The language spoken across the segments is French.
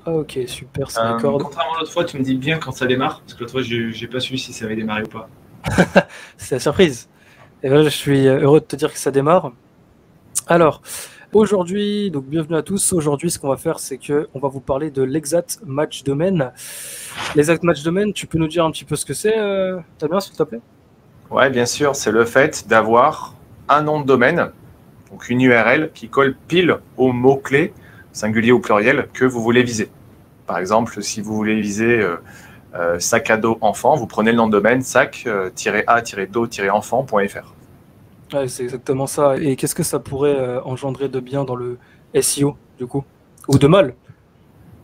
Ah, ok, super, ça m'accorde. Contrairement à l'autre fois, tu me dis bien quand ça démarre, parce que l'autre fois, j'ai pas su si ça avait démarré ou pas. C'est la surprise. Et là, je suis heureux de te dire que ça démarre. Alors, aujourd'hui, donc bienvenue à tous. Aujourd'hui, ce qu'on va faire, c'est que on va vous parler de l'exact match domaine. L'exact match domaine, tu peux nous dire un petit peu ce que c'est, Damien, s'il te plaît? Ouais, bien sûr, c'est le fait d'avoir un nom de domaine, donc une URL qui colle pile au mot-clé, singulier ou pluriel, que vous voulez viser. Par exemple, si vous voulez viser sac à dos enfant, vous prenez le nom de domaine sac-a-do-enfant.fr. Ouais, c'est exactement ça. Et qu'est-ce que ça pourrait engendrer de bien dans le SEO, du coup? Ou de mal?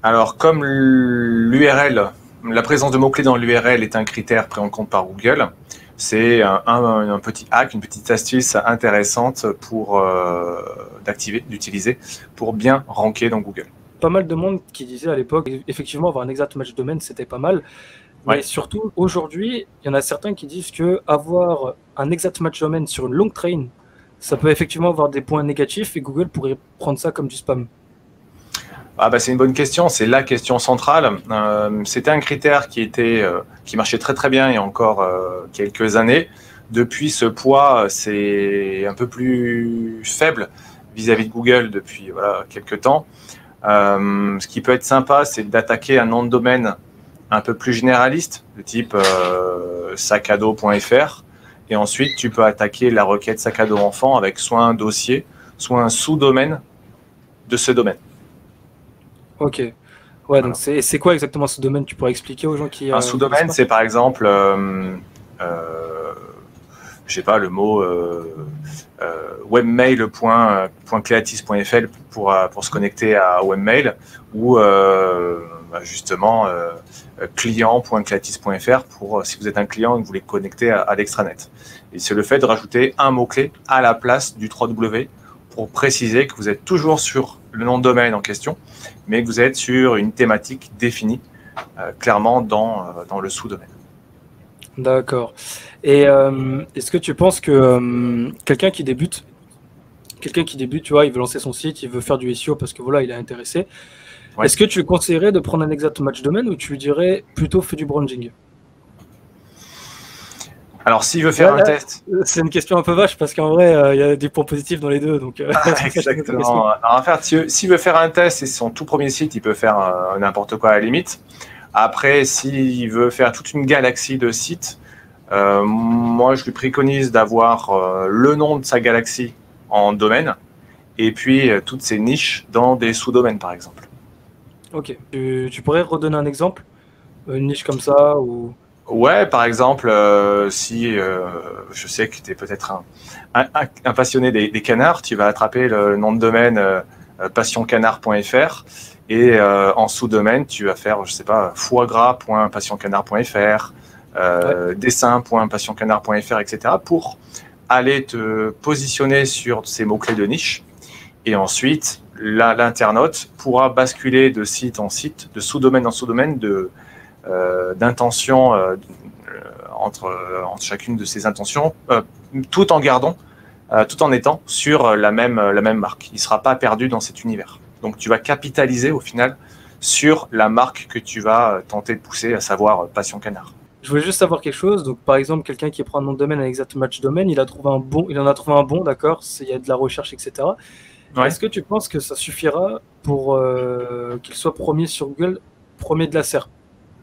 Alors, comme l'URL, la présence de mots-clés dans l'URL est un critère pris en compte par Google, c'est un petit hack, une petite astuce intéressante pour d'utiliser pour bien ranker dans Google. Pas mal de monde qui disait à l'époque, effectivement, avoir un exact match domaine, c'était pas mal. Mais Ouais. surtout, aujourd'hui, il y en a certains qui disent que avoir un exact match domaine sur une longue train, ça peut effectivement avoir des points négatifs et Google pourrait prendre ça comme du spam. Ah bah c'est une bonne question, c'est la question centrale. C'était un critère qui marchait très très bien il y a encore quelques années. Depuis, ce poids c'est un peu plus faible vis-à-vis de Google depuis quelques temps. Ce qui peut être sympa, c'est d'attaquer un nom de domaine un peu plus généraliste, de type sacado.fr. Et ensuite, tu peux attaquer la requête sac à dos enfant avec soit un dossier, soit un sous-domaine de ce domaine. Ok. Ouais, donc Voilà. c'est quoi exactement ce domaine? Tu pourrais expliquer aux gens qui Un connaissent sous-domaine, pas? c'est par exemple, je sais pas, le mot webmail.creatis.fr pour se connecter à webmail ou justement client.creatis.fr pour si vous êtes un client et que vous voulez connecter à l'extranet. Et c'est le fait de rajouter un mot-clé à la place du 3W pour préciser que vous êtes toujours sur le nom de domaine en question, mais que vous êtes sur une thématique définie clairement dans le sous-domaine. D'accord. Et est-ce que tu penses que quelqu'un qui débute, tu vois, il veut lancer son site, il veut faire du SEO parce que voilà, il est intéressé. Ouais. Est-ce que tu lui conseillerais de prendre un exact match domaine ou tu lui dirais plutôt fais du branding? Alors, s'il veut faire un Là, test, c'est une question un peu vache parce qu'en vrai, il y a des points positifs dans les deux. Donc, c'est pour ça que je te pose la question. exactement. Alors, en fait, s'il veut faire un test et c'est son tout premier site, il peut faire n'importe quoi à la limite. Après, s'il veut faire toute une galaxie de sites, moi, je lui préconise d'avoir le nom de sa galaxie en domaine et puis toutes ses niches dans des sous-domaines, par exemple. Ok. Tu pourrais redonner un exemple? Une niche comme ça ou... Ouais, par exemple, si je sais que tu es peut-être un passionné des canards, tu vas attraper le nom de domaine passioncanard.fr et en sous-domaine, tu vas faire, je sais pas, foie gras.passioncanard.fr, Ouais. dessin.passioncanard.fr, etc. pour aller te positionner sur ces mots-clés de niche. Et ensuite, l'internaute pourra basculer de site en site, de sous-domaine en sous-domaine, d'intention entre chacune de ces intentions, tout en gardant, tout en étant sur la même marque. Il ne sera pas perdu dans cet univers. Donc tu vas capitaliser au final sur la marque que tu vas tenter de pousser, à savoir Passion Canard. Je voulais juste savoir quelque chose. Donc, par exemple, quelqu'un qui prend un nom de domaine à exact match domaine, il en a trouvé un bon, d'accord. Il y a de la recherche, etc. Ouais. Est-ce que tu penses que ça suffira pour qu'il soit premier sur Google, premier de la SERP?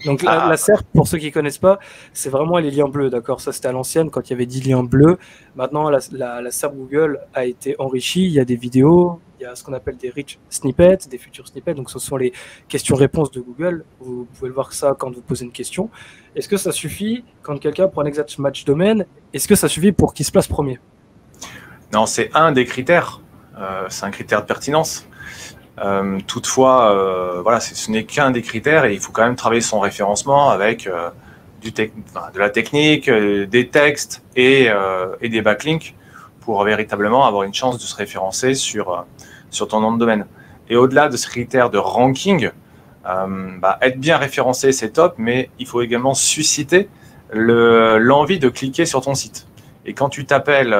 Donc la Ah, SERP, pour ceux qui ne connaissent pas, c'est vraiment les liens bleus, d'accord? Ça, c'était à l'ancienne, quand il y avait 10 liens bleus. Maintenant, la SERP Google a été enrichie. Il y a des vidéos, il y a ce qu'on appelle des rich snippets, des futurs snippets. Donc, ce sont les questions-réponses de Google. Vous pouvez le voir ça quand vous posez une question. Est-ce que ça suffit quand quelqu'un prend un exact match domaine? Est-ce que ça suffit pour qu'il se place premier? non, c'est un des critères. C'est un critère de pertinence. Toutefois, voilà, ce n'est qu'un des critères et il faut quand même travailler son référencement avec de la technique, des textes et des backlinks pour véritablement avoir une chance de se référencer sur ton nom de domaine. Et au-delà de ce critère de ranking, être bien référencé, c'est top, mais il faut également susciter l'envie de cliquer sur ton site. Et quand tu t'appelles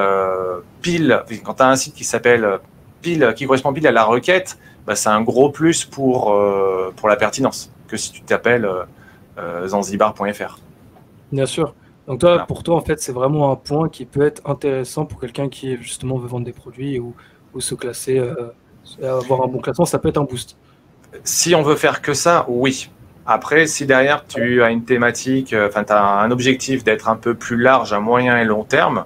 quand tu as un site qui s'appelle pile, qui correspond pile à la requête, bah, c'est un gros plus pour la pertinence que si tu t'appelles zanzibar.fr. Bien sûr. Donc toi, Voilà. pour toi, en fait, c'est vraiment un point qui peut être intéressant pour quelqu'un qui justement veut vendre des produits ou se classer, avoir un bon classement, ça peut être un boost. Si on veut faire que ça, oui. Après, si derrière tu as une thématique, enfin tu as un objectif d'être un peu plus large à moyen et long terme,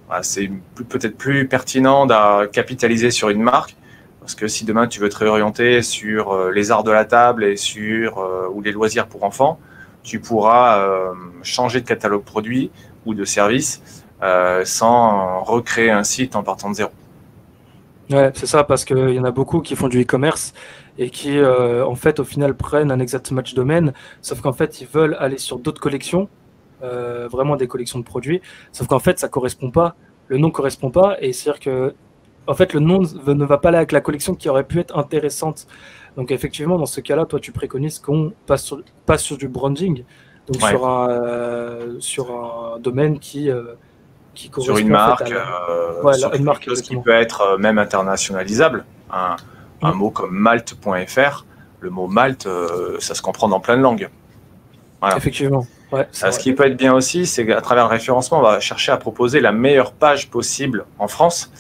bah, c'est peut-être plus pertinent de capitaliser sur une marque. Parce que si demain tu veux te réorienter sur les arts de la table et sur ou les loisirs pour enfants, tu pourras changer de catalogue produit ou de service sans recréer un site en partant de zéro. Ouais, c'est ça, parce qu'il y en a beaucoup qui font du e-commerce et qui, en fait, au final, prennent un exact match domaine, sauf qu'en fait, ils veulent aller sur d'autres collections, vraiment des collections de produits, sauf qu'en fait, ça correspond pas, le nom correspond pas, et c'est-à-dire que, en fait, le nom ne va pas aller avec la collection qui aurait pu être intéressante. Donc, effectivement, dans ce cas-là, toi, tu préconises qu'on passe sur du branding, donc Ouais. sur un domaine qui Sur une correspond en fait à marque, ouais, sur une quelque marque, chose qui exactement. peut être même internationalisable. Un Mm. mot comme malte.fr, le mot Malte, ça se comprend dans plein de langues. Voilà. Effectivement, ouais, c'est Ce vrai. qui peut être bien aussi, c'est qu'à travers le référencement, on va chercher à proposer la meilleure page possible en France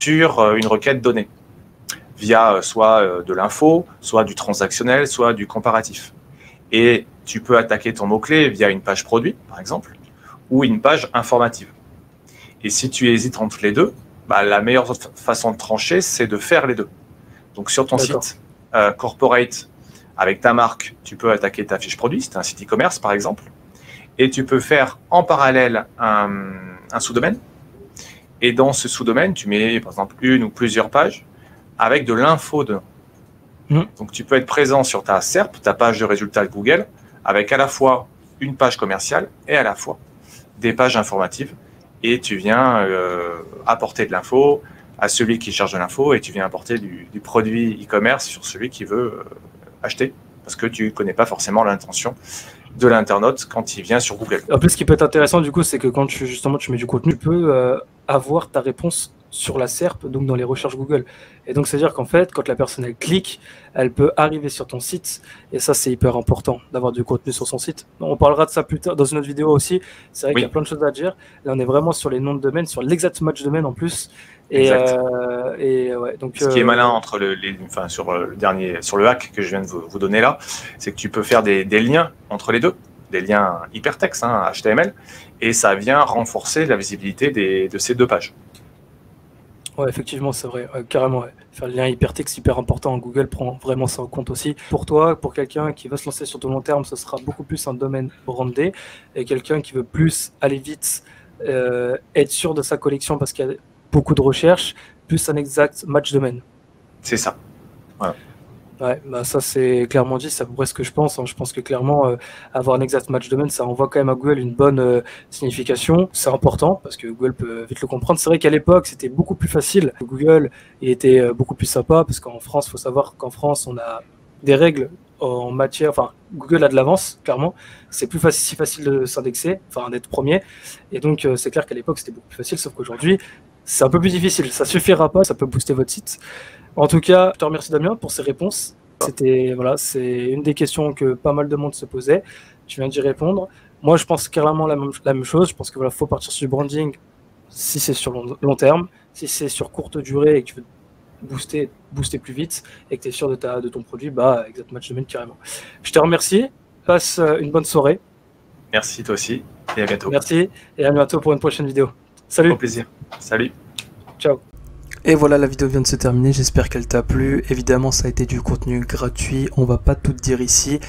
sur une requête donnée, via soit de l'info, soit du transactionnel, soit du comparatif. Et tu peux attaquer ton mot-clé via une page produit, par exemple, ou une page informative. Et si tu hésites entre les deux, bah, la meilleure façon de trancher, c'est de faire les deux. Donc sur ton D'accord. site corporate, avec ta marque, tu peux attaquer ta fiche produit, c'est un site e-commerce par exemple, et tu peux faire en parallèle un sous-domaine. Et dans ce sous-domaine, tu mets par exemple une ou plusieurs pages avec de l'info dedans. Donc tu peux être présent sur ta SERP, ta page de résultats de Google, avec à la fois une page commerciale et à la fois des pages informatives. Et tu viens apporter de l'info à celui qui cherche de l'info et tu viens apporter du produit e-commerce sur celui qui veut acheter parce que tu ne connais pas forcément l'intention de l'internaute quand il vient sur Google. En plus, ce qui peut être intéressant du coup, c'est que quand tu mets du contenu, tu peux avoir ta réponse sur la SERP, donc dans les recherches Google. Et donc, c'est-à-dire qu'en fait, quand la personne elle clique, elle peut arriver sur ton site. Et ça, c'est hyper important d'avoir du contenu sur son site. On parlera de ça plus tard dans une autre vidéo aussi. C'est vrai qu'il y a plein de choses à dire. Là, on est vraiment sur les noms de domaine, sur l'exact match domaine en plus. Et ouais, donc, ce qui est malin entre sur le hack que je viens de vous donner là, c'est que tu peux faire des liens entre les deux, des liens hypertextes, HTML, et ça vient renforcer la visibilité de ces deux pages. Ouais, effectivement, c'est vrai, carrément. Ouais. Faire le lien hypertexte, hyper important. Google prend vraiment ça en compte aussi. Pour toi, pour quelqu'un qui veut se lancer sur du long terme, ce sera beaucoup plus un domaine brandé. Et quelqu'un qui veut plus aller vite, être sûr de sa collection parce qu'il y a beaucoup de recherches, plus un exact match domaine. C'est ça. Voilà. Ouais, bah ça c'est clairement dit, c'est à peu près ce que je pense. Je pense que clairement, avoir un exact match domaine, ça envoie quand même à Google une bonne signification. C'est important parce que Google peut vite le comprendre. C'est vrai qu'à l'époque, c'était beaucoup plus facile. Google, il était beaucoup plus sympa parce qu'en France, il faut savoir qu'en France, on a des règles en matière. Enfin, Google a de l'avance, clairement. C'est plus si facile de s'indexer, enfin d'être premier. Et donc, c'est clair qu'à l'époque, c'était beaucoup plus facile, sauf qu'aujourd'hui, c'est un peu plus difficile. Ça suffira pas, ça peut booster votre site. En tout cas, je te remercie Damien pour ces réponses. C'est une des questions que pas mal de monde se posait. Tu viens d'y répondre. Moi, je pense carrément la même chose. Je pense que faut partir sur du branding si c'est sur long terme. Si c'est sur courte durée et que tu veux booster plus vite et que tu es sûr de ton produit, exact match domaine carrément. Je te remercie. Passe une bonne soirée. Merci toi aussi et à bientôt. Merci et à bientôt pour une prochaine vidéo. Salut. Au plaisir. Salut. Ciao. Et voilà, la vidéo vient de se terminer, j'espère qu'elle t'a plu. Évidemment, ça a été du contenu gratuit, on va pas tout dire ici.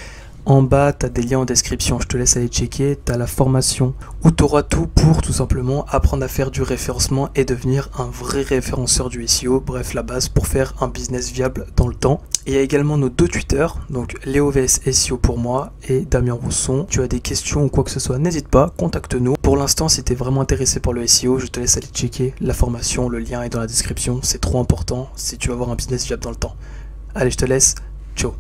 En bas, tu as des liens en description, je te laisse aller checker. Tu as la formation où tu auras tout pour tout simplement apprendre à faire du référencement et devenir un vrai référenceur du SEO. Bref, la base pour faire un business viable dans le temps. Et il y a également nos deux Twitter, donc Léo vs SEO pour moi et Damien Rousson. Tu as des questions ou quoi que ce soit, n'hésite pas, contacte-nous. Pour l'instant, si tu es vraiment intéressé par le SEO, je te laisse aller checker la formation, le lien est dans la description. C'est trop important si tu veux avoir un business viable dans le temps. Allez, je te laisse, ciao.